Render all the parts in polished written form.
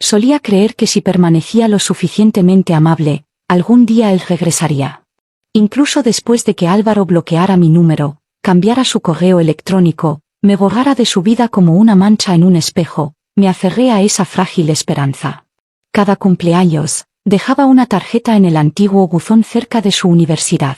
Solía creer que si permanecía lo suficientemente amable, algún día él regresaría. Incluso después de que Álvaro bloqueara mi número, cambiara su correo electrónico, me borrara de su vida como una mancha en un espejo, me aferré a esa frágil esperanza. Cada cumpleaños, dejaba una tarjeta en el antiguo buzón cerca de su universidad.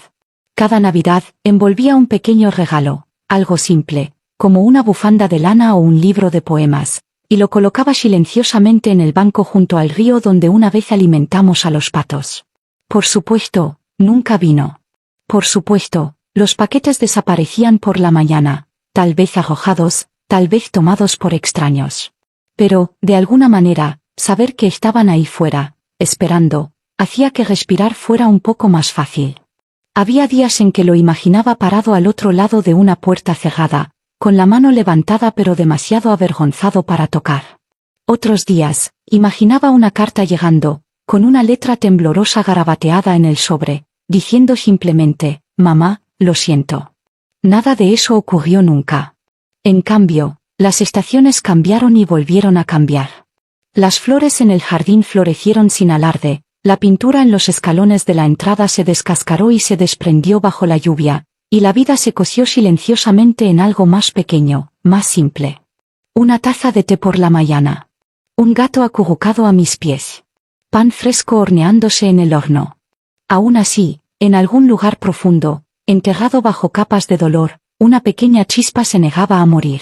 Cada Navidad, envolvía un pequeño regalo, algo simple, como una bufanda de lana o un libro de poemas, y lo colocaba silenciosamente en el banco junto al río donde una vez alimentamos a los patos. Por supuesto, nunca vino. Por supuesto, los paquetes desaparecían por la mañana, tal vez arrojados, tal vez tomados por extraños. Pero, de alguna manera, saber que estaban ahí fuera, esperando, hacía que respirar fuera un poco más fácil. Había días en que lo imaginaba parado al otro lado de una puerta cerrada, con la mano levantada pero demasiado avergonzado para tocar. Otros días, imaginaba una carta llegando, con una letra temblorosa garabateada en el sobre, diciendo simplemente, «Mamá, lo siento». Nada de eso ocurrió nunca. En cambio, las estaciones cambiaron y volvieron a cambiar. Las flores en el jardín florecieron sin alarde, la pintura en los escalones de la entrada se descascaró y se desprendió bajo la lluvia, y la vida se coció silenciosamente en algo más pequeño, más simple. Una taza de té por la mañana. Un gato acurrucado a mis pies. Pan fresco horneándose en el horno. Aún así, en algún lugar profundo, enterrado bajo capas de dolor, una pequeña chispa se negaba a morir.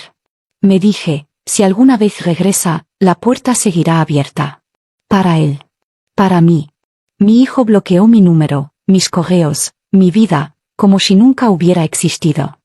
Me dije, si alguna vez regresa, la puerta seguirá abierta. Para él. Para mí. Mi hijo bloqueó mi número, mis correos, mi vida, como si nunca hubiera existido.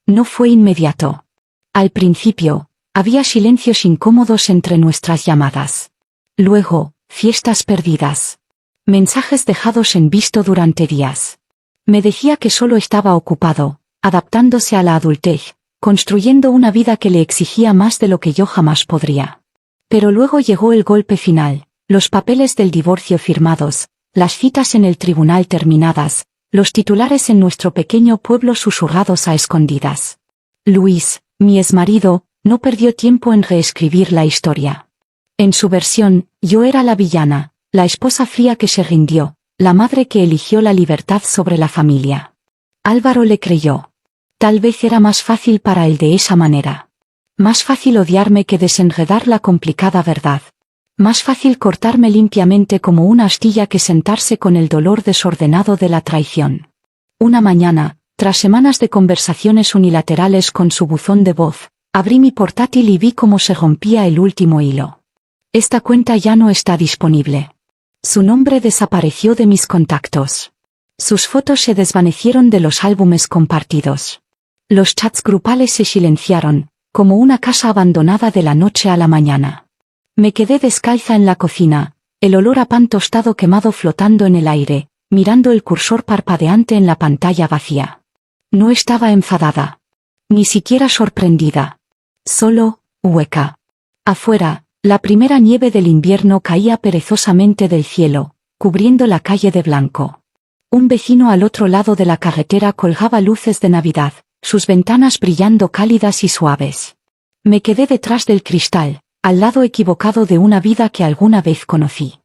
No fue inmediato. Al principio, había silencios incómodos entre nuestras llamadas. Luego, fiestas perdidas. Mensajes dejados en visto durante días. Me decía que solo estaba ocupado, adaptándose a la adultez, construyendo una vida que le exigía más de lo que yo jamás podría. Pero luego llegó el golpe final, los papeles del divorcio firmados, las citas en el tribunal terminadas, los titulares en nuestro pequeño pueblo susurrados a escondidas. Luis, mi exmarido, no perdió tiempo en reescribir la historia. En su versión, yo era la villana, la esposa fría que se rindió, la madre que eligió la libertad sobre la familia. Álvaro le creyó. Tal vez era más fácil para él de esa manera. Más fácil odiarme que desenredar la complicada verdad. Más fácil cortarme limpiamente como una astilla que sentarse con el dolor desordenado de la traición. Una mañana, tras semanas de conversaciones unilaterales con su buzón de voz, abrí mi portátil y vi cómo se rompía el último hilo. Esta cuenta ya no está disponible. Su nombre desapareció de mis contactos. Sus fotos se desvanecieron de los álbumes compartidos. Los chats grupales se silenciaron, como una casa abandonada de la noche a la mañana. Me quedé descalza en la cocina, el olor a pan tostado quemado flotando en el aire, mirando el cursor parpadeante en la pantalla vacía. No estaba enfadada. Ni siquiera sorprendida. Solo, hueca. Afuera, la primera nieve del invierno caía perezosamente del cielo, cubriendo la calle de blanco. Un vecino al otro lado de la carretera colgaba luces de Navidad, sus ventanas brillando cálidas y suaves. Me quedé detrás del cristal, al lado equivocado de una vida que alguna vez conocí.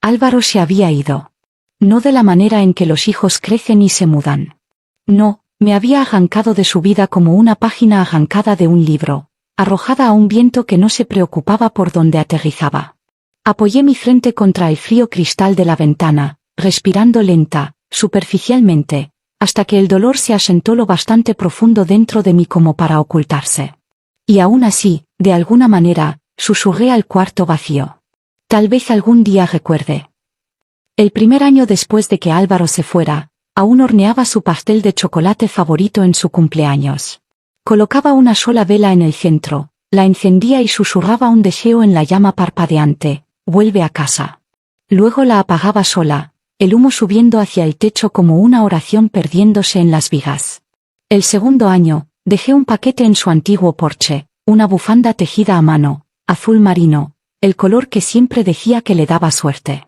Álvaro se había ido. No de la manera en que los hijos crecen y se mudan. No, me había arrancado de su vida como una página arrancada de un libro, arrojada a un viento que no se preocupaba por dónde aterrizaba. Apoyé mi frente contra el frío cristal de la ventana, respirando lenta, superficialmente, hasta que el dolor se asentó lo bastante profundo dentro de mí como para ocultarse. Y aún así, de alguna manera, susurré al cuarto vacío. Tal vez algún día recuerde. El primer año después de que Álvaro se fuera, aún horneaba su pastel de chocolate favorito en su cumpleaños. Colocaba una sola vela en el centro, la encendía y susurraba un deseo en la llama parpadeante, «Vuelve a casa». Luego la apagaba sola, el humo subiendo hacia el techo como una oración perdiéndose en las vigas. El segundo año, dejé un paquete en su antiguo porche, una bufanda tejida a mano, azul marino, el color que siempre decía que le daba suerte.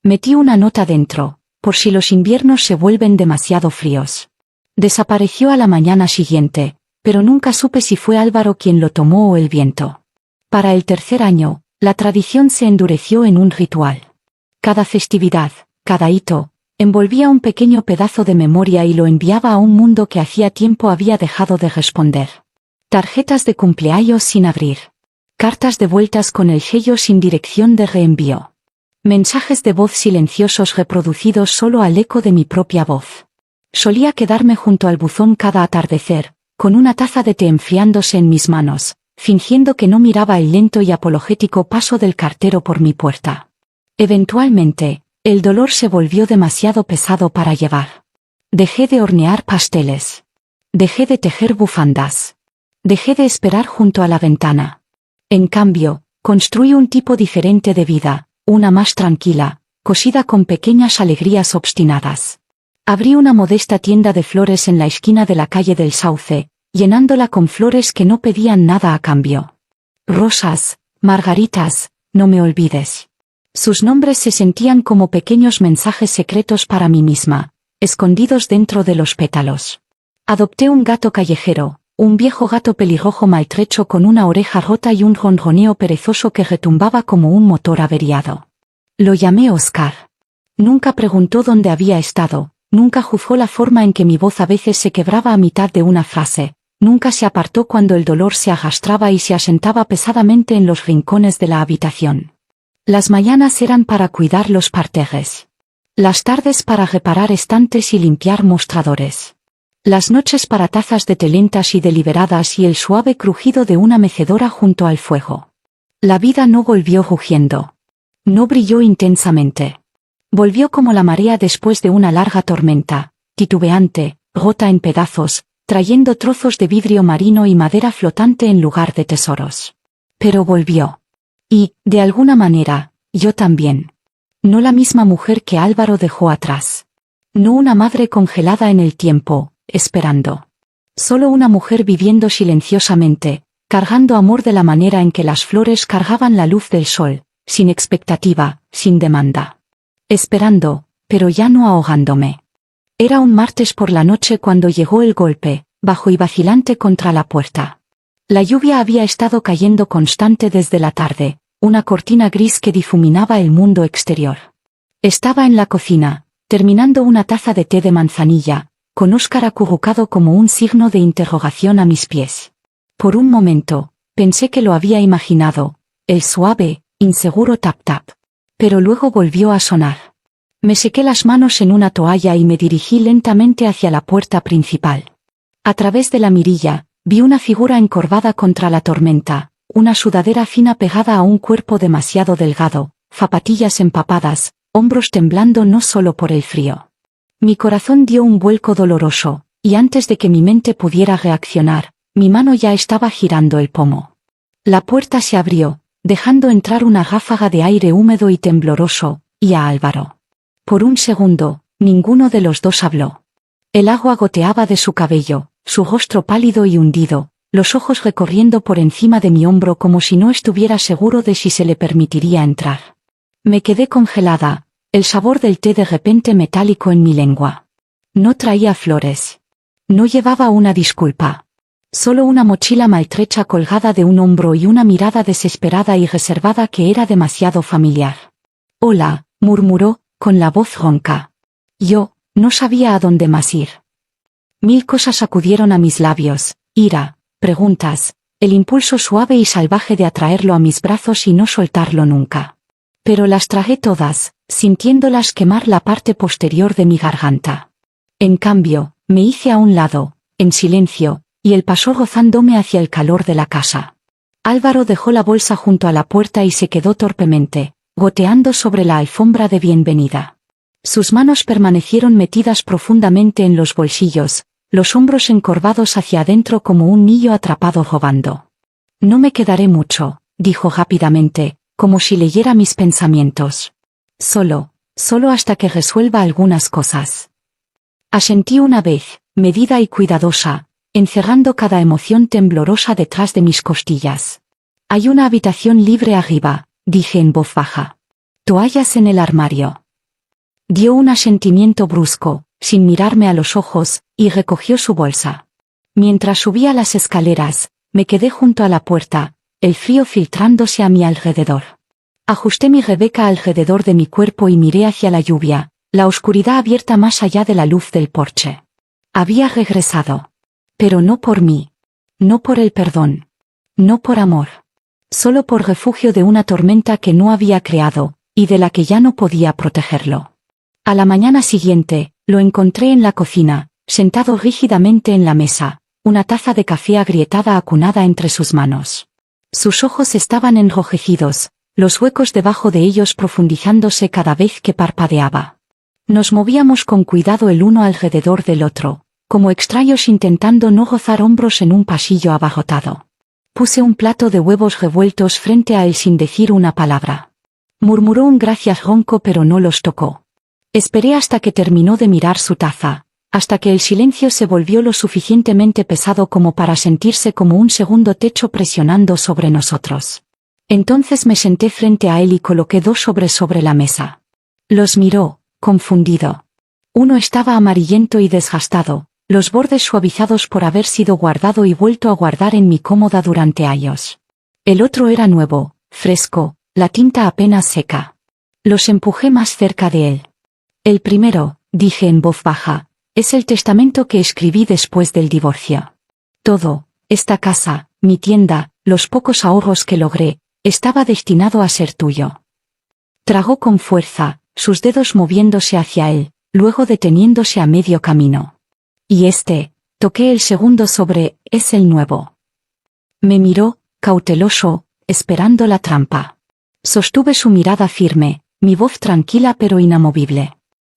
Metí una nota dentro, por si los inviernos se vuelven demasiado fríos. Desapareció a la mañana siguiente, pero nunca supe si fue Álvaro quien lo tomó o el viento. Para el tercer año, La tradición se endureció en un ritual. Cada festividad, cada hito, envolvía un pequeño pedazo de memoria y lo enviaba a un mundo que hacía tiempo había dejado de responder. Tarjetas de cumpleaños sin abrir. Cartas devueltas con el sello sin dirección de reenvío. Mensajes de voz silenciosos reproducidos solo al eco de mi propia voz. Solía quedarme junto al buzón cada atardecer, con una taza de té enfriándose en mis manos, fingiendo que no miraba el lento y apologético paso del cartero por mi puerta. Eventualmente, el dolor se volvió demasiado pesado para llevar. Dejé de hornear pasteles. Dejé de tejer bufandas. Dejé de esperar junto a la ventana. En cambio, construí un tipo diferente de vida, una más tranquila, cosida con pequeñas alegrías obstinadas. Abrí una modesta tienda de flores en la esquina de la calle del Sauce, llenándola con flores que no pedían nada a cambio. Rosas, margaritas, no me olvides. Sus nombres se sentían como pequeños mensajes secretos para mí misma, escondidos dentro de los pétalos. Adopté un gato callejero, un viejo gato pelirrojo maltrecho con una oreja rota y un ronroneo perezoso que retumbaba como un motor averiado. Lo llamé Oscar. Nunca preguntó dónde había estado, nunca juzgó la forma en que mi voz a veces se quebraba a mitad de una frase, nunca se apartó cuando el dolor se arrastraba y se asentaba pesadamente en los rincones de la habitación. Las mañanas eran para cuidar los parterres. Las tardes para reparar estantes y limpiar mostradores. Las noches para tazas de té lentas y deliberadas y el suave crujido de una mecedora junto al fuego. La vida no volvió rugiendo. No brilló intensamente. Volvió como la marea después de una larga tormenta, titubeante, rota en pedazos, trayendo trozos de vidrio marino y madera flotante en lugar de tesoros. Pero volvió. Y, de alguna manera, yo también. No la misma mujer que Álvaro dejó atrás. No una madre congelada en el tiempo, esperando. Solo una mujer viviendo silenciosamente, cargando amor de la manera en que las flores cargaban la luz del sol, sin expectativa, sin demanda. Esperando, pero ya no ahogándome. Era un martes por la noche cuando llegó el golpe, bajo y vacilante contra la puerta. La lluvia había estado cayendo constante desde la tarde, una cortina gris que difuminaba el mundo exterior. Estaba en la cocina, terminando una taza de té de manzanilla, con Óscar acurrucado como un signo de interrogación a mis pies. Por un momento, pensé que lo había imaginado, el suave, inseguro tap-tap. Pero luego volvió a sonar. Me sequé las manos en una toalla y me dirigí lentamente hacia la puerta principal. A través de la mirilla, vi una figura encorvada contra la tormenta, una sudadera fina pegada a un cuerpo demasiado delgado, zapatillas empapadas, hombros temblando no solo por el frío. Mi corazón dio un vuelco doloroso, y antes de que mi mente pudiera reaccionar, mi mano ya estaba girando el pomo. La puerta se abrió, dejando entrar una ráfaga de aire húmedo y tembloroso, y a Álvaro. Por un segundo, ninguno de los dos habló. El agua goteaba de su cabello, su rostro pálido y hundido, los ojos recorriendo por encima de mi hombro como si no estuviera seguro de si se le permitiría entrar. Me quedé congelada, el sabor del té de repente metálico en mi lengua. No traía flores. No llevaba una disculpa. Solo una mochila maltrecha colgada de un hombro y una mirada desesperada y reservada que era demasiado familiar. «Hola», murmuró, con la voz ronca. Yo, no sabía a dónde más ir. Mil cosas acudieron a mis labios, ira, preguntas, el impulso suave y salvaje de atraerlo a mis brazos y no soltarlo nunca. Pero las tragué todas, sintiéndolas quemar la parte posterior de mi garganta. En cambio, me hice a un lado, en silencio, y él pasó rozándome hacia el calor de la casa. Álvaro dejó la bolsa junto a la puerta y se quedó torpemente, goteando sobre la alfombra de bienvenida. Sus manos permanecieron metidas profundamente en los bolsillos, los hombros encorvados hacia adentro como un niño atrapado robando. «No me quedaré mucho», dijo rápidamente, como si leyera mis pensamientos. Solo hasta que resuelva algunas cosas». Asentí una vez, medida y cuidadosa, encerrando cada emoción temblorosa detrás de mis costillas. «Hay una habitación libre arriba», dije en voz baja. «Toallas en el armario». Dio un asentimiento brusco, sin mirarme a los ojos, y recogió su bolsa. Mientras subía las escaleras, me quedé junto a la puerta, el frío filtrándose a mi alrededor. Ajusté mi Rebeca alrededor de mi cuerpo y miré hacia la lluvia, la oscuridad abierta más allá de la luz del porche. Había regresado. Pero no por mí. No por el perdón. No por amor. Solo por refugio de una tormenta que no había creado, y de la que ya no podía protegerlo. A la mañana siguiente, lo encontré en la cocina, sentado rígidamente en la mesa, una taza de café agrietada acunada entre sus manos. Sus ojos estaban enrojecidos, los huecos debajo de ellos profundizándose cada vez que parpadeaba. Nos movíamos con cuidado el uno alrededor del otro, como extraños intentando no rozar hombros en un pasillo abarrotado. Puse un plato de huevos revueltos frente a él sin decir una palabra. Murmuró un gracias ronco pero no los tocó. Esperé hasta que terminó de mirar su taza, hasta que el silencio se volvió lo suficientemente pesado como para sentirse como un segundo techo presionando sobre nosotros. Entonces me senté frente a él y coloqué 2 sobres sobre la mesa. Los miró, confundido. Uno estaba amarillento y desgastado, los bordes suavizados por haber sido guardado y vuelto a guardar en mi cómoda durante años. El otro era nuevo, fresco, la tinta apenas seca. Los empujé más cerca de él. El primero, dije en voz baja, es el testamento que escribí después del divorcio. Todo, esta casa, mi tienda, los pocos ahorros que logré, estaba destinado a ser tuyo. Tragó con fuerza, sus dedos moviéndose hacia él, luego deteniéndose a medio camino. Y toqué el segundo sobre, es el nuevo. Me miró, cauteloso, esperando la trampa. Sostuve su mirada firme, mi voz tranquila pero inamovible.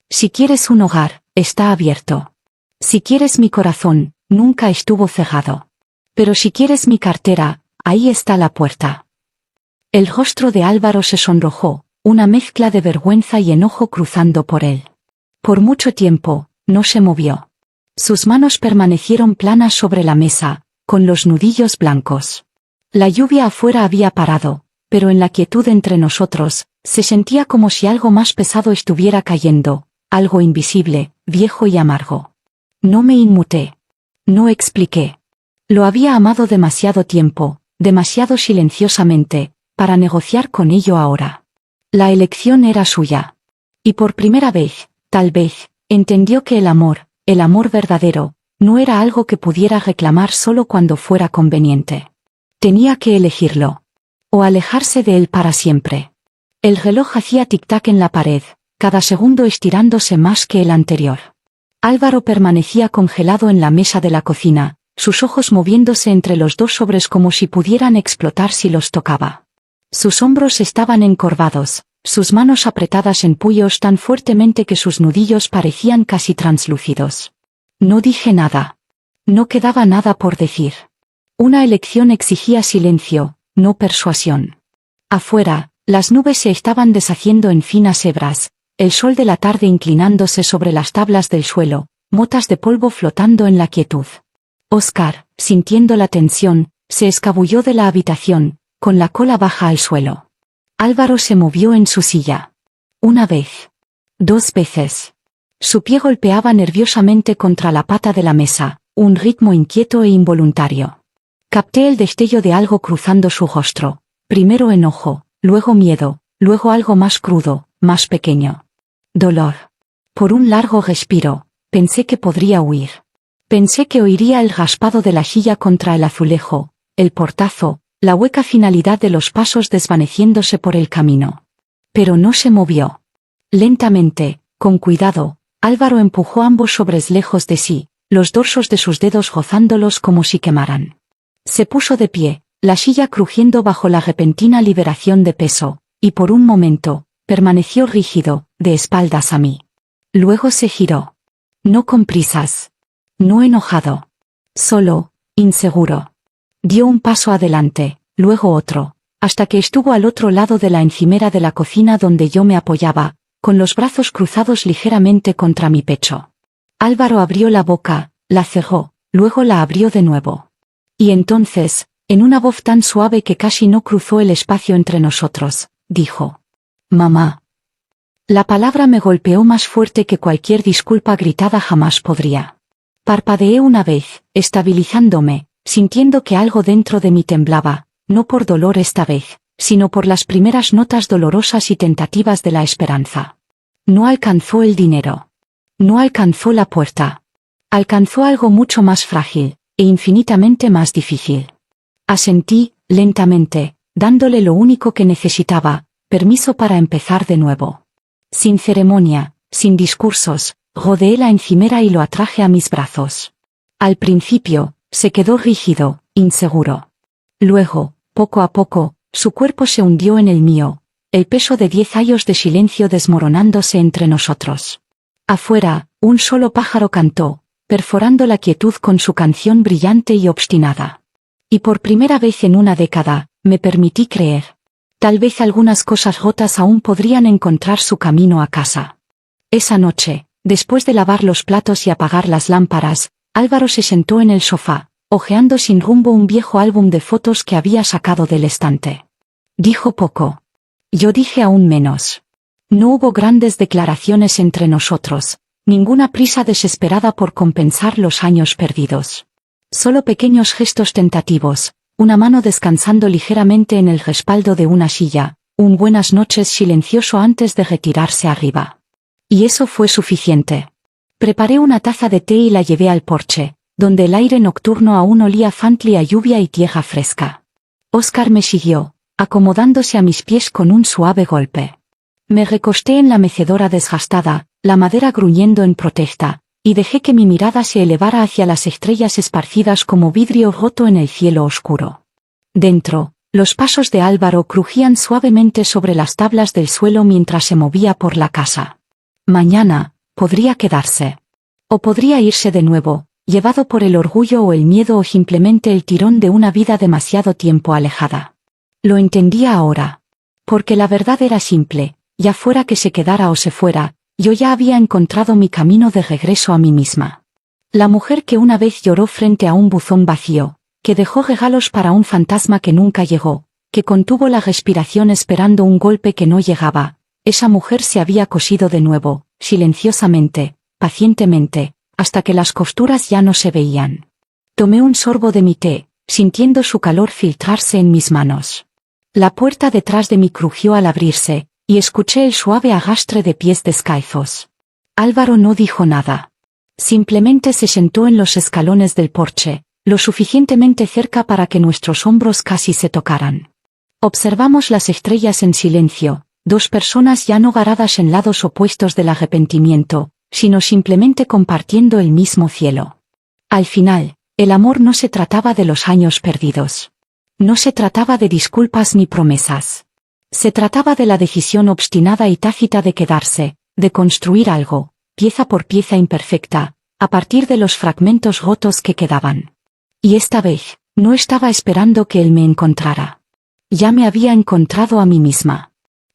Si quieres un hogar, está abierto. Si quieres mi corazón, nunca estuvo cerrado. Pero si quieres mi cartera, ahí está la puerta. El rostro de Álvaro se sonrojó, una mezcla de vergüenza y enojo cruzando por él. Por mucho tiempo, no se movió. Sus manos permanecieron planas sobre la mesa, con los nudillos blancos. La lluvia afuera había parado, pero en la quietud entre nosotros, se sentía como si algo más pesado estuviera cayendo, algo invisible, viejo y amargo. No me inmuté. No expliqué. Lo había amado demasiado tiempo, demasiado silenciosamente, para negociar con ello ahora. La elección era suya. Y por primera vez, tal vez, entendió que el amor verdadero, no era algo que pudiera reclamar solo cuando fuera conveniente. Tenía que elegirlo. O alejarse de él para siempre. El reloj hacía tic-tac en la pared, cada segundo estirándose más que el anterior. Álvaro permanecía congelado en la mesa de la cocina, sus ojos moviéndose entre los 2 sobres como si pudieran explotar si los tocaba. Sus hombros estaban encorvados, sus manos apretadas en puños tan fuertemente que sus nudillos parecían casi translúcidos. No dije nada. No quedaba nada por decir. Una elección exigía silencio, no persuasión. Afuera, las nubes se estaban deshaciendo en finas hebras, el sol de la tarde inclinándose sobre las tablas del suelo, motas de polvo flotando en la quietud. Óscar, sintiendo la tensión, se escabulló de la habitación, con la cola baja al suelo. Álvaro se movió en su silla. 1 vez. 2 veces. Su pie golpeaba nerviosamente contra la pata de la mesa, un ritmo inquieto e involuntario. Capté el destello de algo cruzando su rostro, primero enojo, luego miedo, luego algo más crudo, más pequeño. Dolor. Por un largo respiro, pensé que podría huir. Pensé que oiría el raspado de la silla contra el azulejo, el portazo, la hueca finalidad de los pasos desvaneciéndose por el camino. Pero no se movió. Lentamente, con cuidado, Álvaro empujó ambos sobres lejos de sí, los dorsos de sus dedos rozándolos como si quemaran. Se puso de pie, la silla crujiendo bajo la repentina liberación de peso, y por un momento, permaneció rígido, de espaldas a mí. Luego se giró. No con prisas. No enojado. Solo, inseguro. Dio un paso adelante, luego otro, hasta que estuvo al otro lado de la encimera de la cocina donde yo me apoyaba, con los brazos cruzados ligeramente contra mi pecho. Álvaro abrió la boca, la cerró, luego la abrió de nuevo. Y entonces, en una voz tan suave que casi no cruzó el espacio entre nosotros, dijo: «Mamá». La palabra me golpeó más fuerte que cualquier disculpa gritada jamás podría. Parpadeé una vez, estabilizándome, sintiendo que algo dentro de mí temblaba, no por dolor esta vez, sino por las primeras notas dolorosas y tentativas de la esperanza. No alcanzó el dinero. No alcanzó la puerta. Alcanzó algo mucho más frágil, e infinitamente más difícil. Asentí, lentamente, dándole lo único que necesitaba, permiso para empezar de nuevo. Sin ceremonia, sin discursos, rodeé la encimera y lo atraje a mis brazos. Al principio, se quedó rígido, inseguro. Luego, poco a poco, su cuerpo se hundió en el mío, el peso de 10 años de silencio desmoronándose entre nosotros. Afuera, un solo pájaro cantó, perforando la quietud con su canción brillante y obstinada. Y por primera vez en una década, me permití creer. Tal vez algunas cosas rotas aún podrían encontrar su camino a casa. Esa noche, después de lavar los platos y apagar las lámparas, Álvaro se sentó en el sofá, hojeando sin rumbo un viejo álbum de fotos que había sacado del estante. Dijo poco. Yo dije aún menos. No hubo grandes declaraciones entre nosotros, ninguna prisa desesperada por compensar los años perdidos. Solo pequeños gestos tentativos, una mano descansando ligeramente en el respaldo de una silla, un buenas noches silencioso antes de retirarse arriba. Y eso fue suficiente. Preparé una taza de té y la llevé al porche, donde el aire nocturno aún olía faintly a lluvia y tierra fresca. Óscar me siguió, acomodándose a mis pies con un suave golpe. Me recosté en la mecedora desgastada, la madera gruñendo en protesta, y dejé que mi mirada se elevara hacia las estrellas esparcidas como vidrio roto en el cielo oscuro. Dentro, los pasos de Álvaro crujían suavemente sobre las tablas del suelo mientras se movía por la casa. Mañana, podría quedarse. O podría irse de nuevo, llevado por el orgullo o el miedo o simplemente el tirón de una vida demasiado tiempo alejada. Lo entendía ahora. Porque la verdad era simple, ya fuera que se quedara o se fuera, yo ya había encontrado mi camino de regreso a mí misma. La mujer que una vez lloró frente a un buzón vacío, que dejó regalos para un fantasma que nunca llegó, que contuvo la respiración esperando un golpe que no llegaba, esa mujer se había cosido de nuevo, silenciosamente, pacientemente, hasta que las costuras ya no se veían. Tomé un sorbo de mi té, sintiendo su calor filtrarse en mis manos. La puerta detrás de mí crujió al abrirse, y escuché el suave arrastre de pies descalzos. Álvaro no dijo nada. Simplemente se sentó en los escalones del porche, lo suficientemente cerca para que nuestros hombros casi se tocaran. Observamos las estrellas en silencio, dos personas ya no varadas en lados opuestos del arrepentimiento, sino simplemente compartiendo el mismo cielo. Al final, el amor no se trataba de los años perdidos. No se trataba de disculpas ni promesas. Se trataba de la decisión obstinada y tácita de quedarse, de construir algo, pieza por pieza imperfecta, a partir de los fragmentos rotos que quedaban. Y esta vez, no estaba esperando que él me encontrara. Ya me había encontrado a mí misma.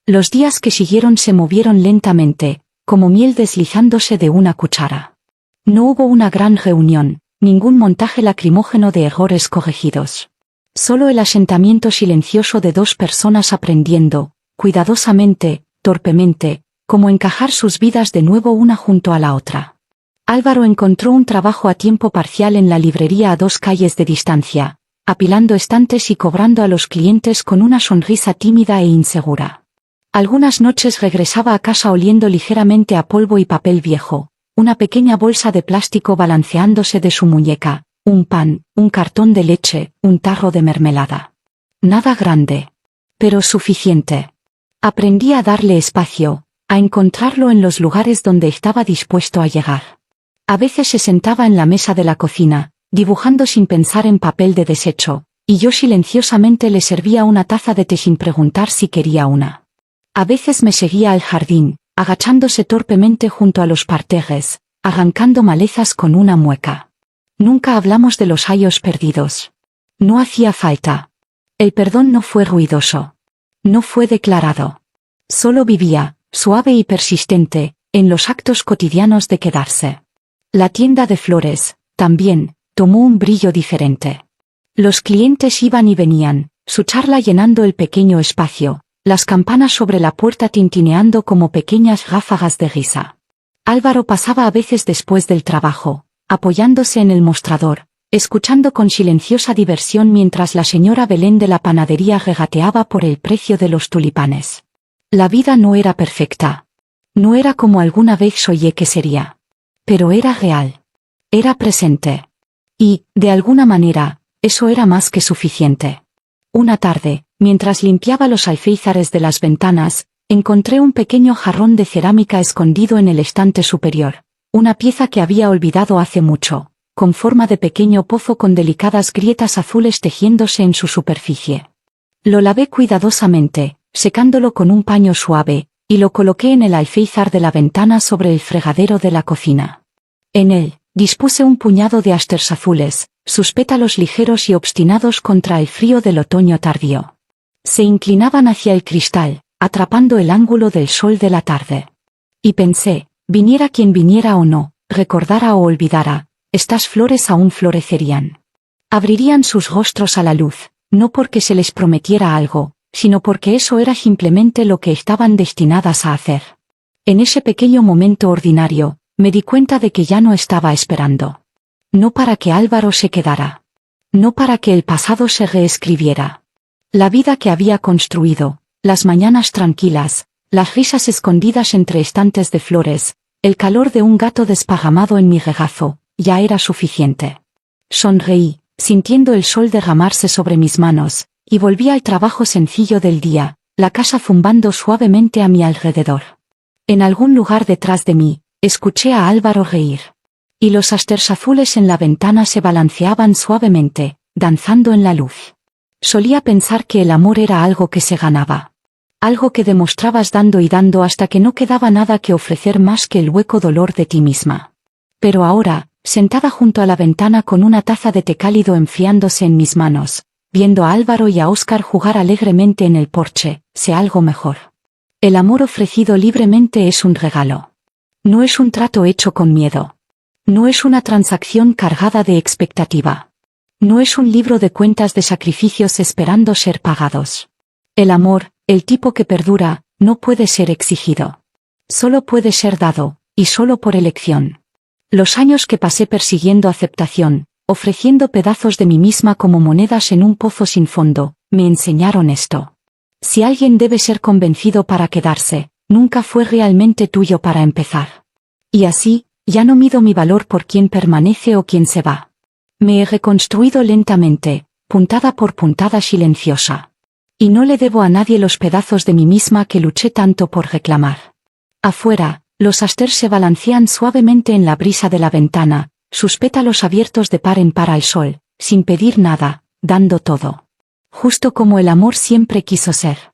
Los días que siguieron se movieron lentamente, como miel deslizándose de una cuchara. No hubo una gran reunión, ningún montaje lacrimógeno de errores corregidos. Solo el asentamiento silencioso de dos personas aprendiendo, cuidadosamente, torpemente, cómo encajar sus vidas de nuevo una junto a la otra. Álvaro encontró un trabajo a tiempo parcial en la librería a 2 calles de distancia, apilando estantes y cobrando a los clientes con una sonrisa tímida e insegura. Algunas noches regresaba a casa oliendo ligeramente a polvo y papel viejo, una pequeña bolsa de plástico balanceándose de su muñeca, un pan, un cartón de leche, un tarro de mermelada. Nada grande. Pero suficiente. Aprendí a darle espacio, a encontrarlo en los lugares donde estaba dispuesto a llegar. A veces se sentaba en la mesa de la cocina, dibujando sin pensar en papel de desecho, y yo silenciosamente le servía una taza de té sin preguntar si quería una. A veces me seguía al jardín, agachándose torpemente junto a los parterres, arrancando malezas con una mueca. Nunca hablamos de los años perdidos. No hacía falta. El perdón no fue ruidoso. No fue declarado. Solo vivía, suave y persistente, en los actos cotidianos de quedarse. La tienda de flores, también, tomó un brillo diferente. Los clientes iban y venían, su charla llenando el pequeño espacio, las campanas sobre la puerta tintineando como pequeñas ráfagas de risa. Álvaro pasaba a veces después del trabajo, apoyándose en el mostrador, escuchando con silenciosa diversión mientras la señora Belén de la panadería regateaba por el precio de los tulipanes. La vida no era perfecta. No era como alguna vez soñé que sería. Pero era real. Era presente. Y, de alguna manera, eso era más que suficiente. Una tarde, mientras limpiaba los alféizares de las ventanas, encontré un pequeño jarrón de cerámica escondido en el estante superior, una pieza que había olvidado hace mucho, con forma de pequeño pozo con delicadas grietas azules tejiéndose en su superficie. Lo lavé cuidadosamente, secándolo con un paño suave, y lo coloqué en el alféizar de la ventana sobre el fregadero de la cocina. En él, dispuse un puñado de asters azules, sus pétalos ligeros y obstinados contra el frío del otoño tardío. Se inclinaban hacia el cristal, atrapando el ángulo del sol de la tarde. Y pensé, viniera quien viniera o no, recordara o olvidara, estas flores aún florecerían. Abrirían sus rostros a la luz, no porque se les prometiera algo, sino porque eso era simplemente lo que estaban destinadas a hacer. En ese pequeño momento ordinario, me di cuenta de que ya no estaba esperando. No para que Álvaro se quedara. No para que el pasado se reescribiera. La vida que había construido, las mañanas tranquilas, las risas escondidas entre estantes de flores, el calor de un gato desparramado en mi regazo, ya era suficiente. Sonreí, sintiendo el sol derramarse sobre mis manos, y volví al trabajo sencillo del día, la casa zumbando suavemente a mi alrededor. En algún lugar detrás de mí, escuché a Álvaro reír. Y los asters azules en la ventana se balanceaban suavemente, danzando en la luz. Solía pensar que el amor era algo que se ganaba. Algo que demostrabas dando y dando hasta que no quedaba nada que ofrecer más que el hueco dolor de ti misma. Pero ahora, sentada junto a la ventana con una taza de té cálido enfriándose en mis manos, viendo a Álvaro y a Óscar jugar alegremente en el porche, sé algo mejor. El amor ofrecido libremente es un regalo. No es un trato hecho con miedo. No es una transacción cargada de expectativa. No es un libro de cuentas de sacrificios esperando ser pagados. El amor, el tipo que perdura, no puede ser exigido. Solo puede ser dado, y solo por elección. Los años que pasé persiguiendo aceptación, ofreciendo pedazos de mí misma como monedas en un pozo sin fondo, me enseñaron esto. Si alguien debe ser convencido para quedarse, nunca fue realmente tuyo para empezar. Y así, ya no mido mi valor por quien permanece o quien se va. Me he reconstruido lentamente, puntada por puntada silenciosa. Y no le debo a nadie los pedazos de mí misma que luché tanto por reclamar. Afuera, los asters se balancean suavemente en la brisa de la ventana, sus pétalos abiertos de par en par al sol, sin pedir nada, dando todo. Justo como el amor siempre quiso ser.